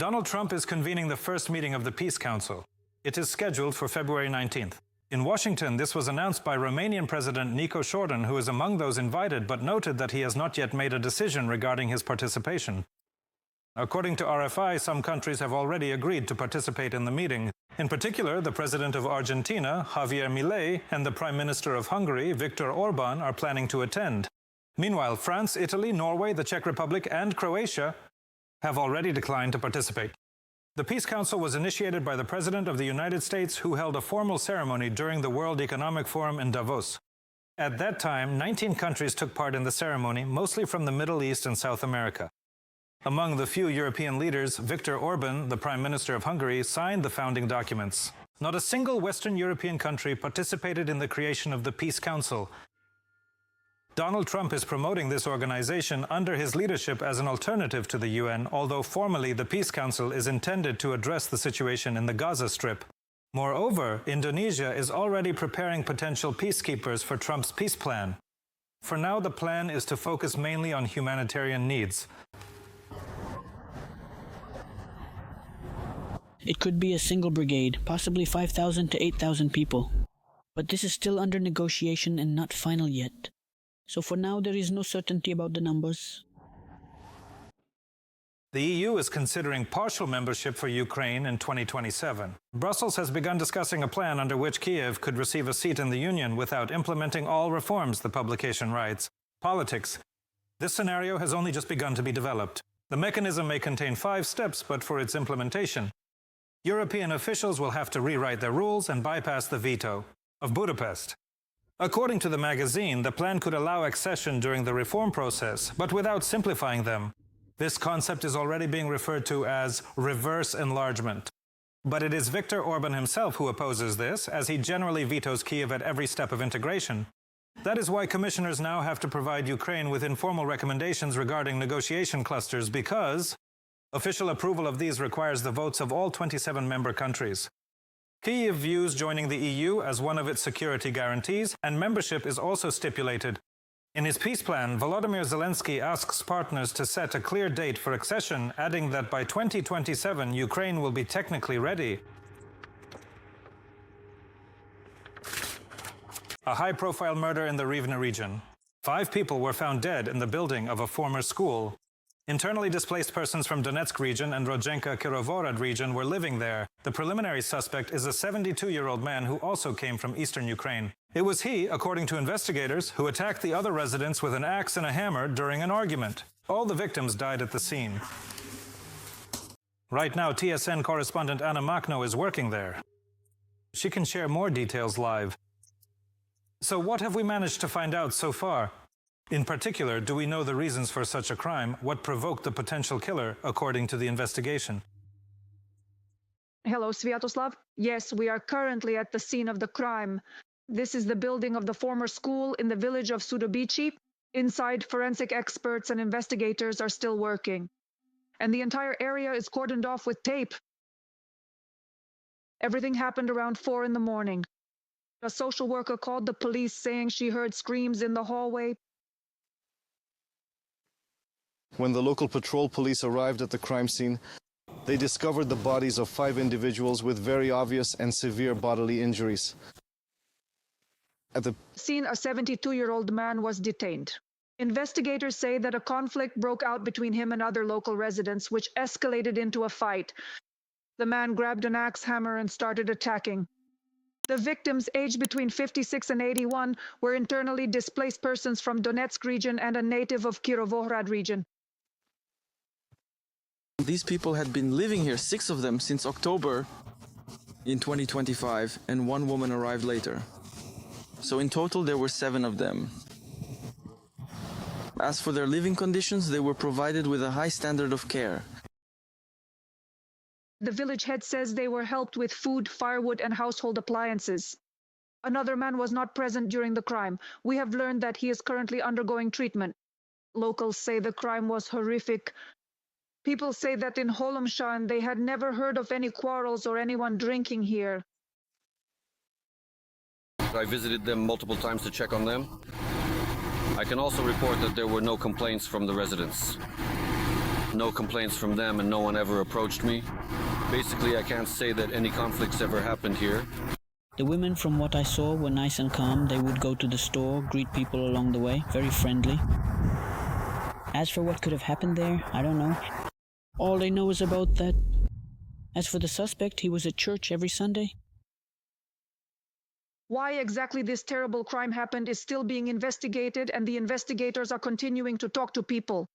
Donald Trump is convening the first meeting of the Peace Council. It is scheduled for February 19th. In Washington, this was announced by Romanian President Nico Șordan, who is among those invited, but noted that he has not yet made a decision regarding his participation. According to RFI, some countries have already agreed to participate in the meeting. In particular, the President of Argentina, Javier Milei, and the Prime Minister of Hungary, Viktor Orban, are planning to attend. Meanwhile, France, Italy, Norway, the Czech Republic, and Croatia have already declined to participate. The Peace Council was initiated by the President of the United States, who held a formal ceremony during the World Economic Forum in Davos. At that time, 19 countries took part in the ceremony, mostly from the Middle East and South America. Among the few European leaders, Viktor Orban, the Prime Minister of Hungary, signed the founding documents. Not a single Western European country participated in the creation of the Peace Council. Donald Trump is promoting this organization under his leadership as an alternative to the UN, although formally the Peace Council is intended to address the situation in the Gaza Strip. Moreover, Indonesia is already preparing potential peacekeepers for Trump's peace plan. For now, the plan is to focus mainly on humanitarian needs. It could be a single brigade, possibly 5,000 to 8,000 people. But this is still under negotiation and not final yet. So for now, there is no certainty about the numbers. The EU is considering partial membership for Ukraine in 2027. Brussels has begun discussing a plan under which Kiev could receive a seat in the Union without implementing all reforms, the publication writes. Politics. This scenario has only just begun to be developed. The mechanism may contain 5 steps, but for its implementation, European officials will have to rewrite their rules and bypass the veto of Budapest. According to the magazine, the plan could allow accession during the reform process, but without simplifying them. This concept is already being referred to as reverse enlargement. But it is Viktor Orban himself who opposes this, as he generally vetoes Kiev at every step of integration. That is why commissioners now have to provide Ukraine with informal recommendations regarding negotiation clusters, because official approval of these requires the votes of all 27 member countries. Kyiv views joining the EU as one of its security guarantees, and membership is also stipulated. In his peace plan, Volodymyr Zelensky asks partners to set a clear date for accession, adding that by 2027 Ukraine will be technically ready. A high-profile murder in the Rivne region. 5 people were found dead in the building of a former school. Internally displaced persons from Donetsk region and Rodzenka-Kirovorad region were living there. The preliminary suspect is a 72-year-old man who also came from eastern Ukraine. It was he, according to investigators, who attacked the other residents with an axe and a hammer during an argument. All the victims died at the scene. Right now, TSN correspondent Anna Makno is working there. She can share more details live. So what have we managed to find out so far? In particular, do we know the reasons for such a crime? What provoked the potential killer, according to the investigation? Hello, Sviatoslav. Yes, we are currently at the scene of the crime. This is the building of the former school in the village of Sudobici. Inside, forensic experts and investigators are still working. And the entire area is cordoned off with tape. Everything happened around 4 in the morning. A social worker called the police saying she heard screams in the hallway. When the local patrol police arrived at the crime scene, they discovered the bodies of 5 individuals with very obvious and severe bodily injuries. At the scene, a 72-year-old man was detained. Investigators say that a conflict broke out between him and other local residents, which escalated into a fight. The man grabbed an axe hammer and started attacking. The victims, aged between 56 and 81, were internally displaced persons from Donetsk region and a native of Kirovohrad region. These people had been living here, 6 of them, since October in 2025, and 1 woman arrived later. So in total, there were 7 of them. As for their living conditions, they were provided with a high standard of care. The village head says they were helped with food, firewood, and household appliances. Another man was not present during the crime. We have learned that he is currently undergoing treatment. Locals say the crime was horrific. People say that in Holomshan they had never heard of any quarrels or anyone drinking here. I visited them multiple times to check on them. I can also report that there were no complaints from the residents. No complaints from them, and no one ever approached me. Basically, I can't say that any conflicts ever happened here. The women, from what I saw, were nice and calm. They would go to the store, greet people along the way, very friendly. As for what could have happened there, I don't know. All they know is about that. As for the suspect, he was at church every Sunday. Why exactly this terrible crime happened is still being investigated, and the investigators are continuing to talk to people.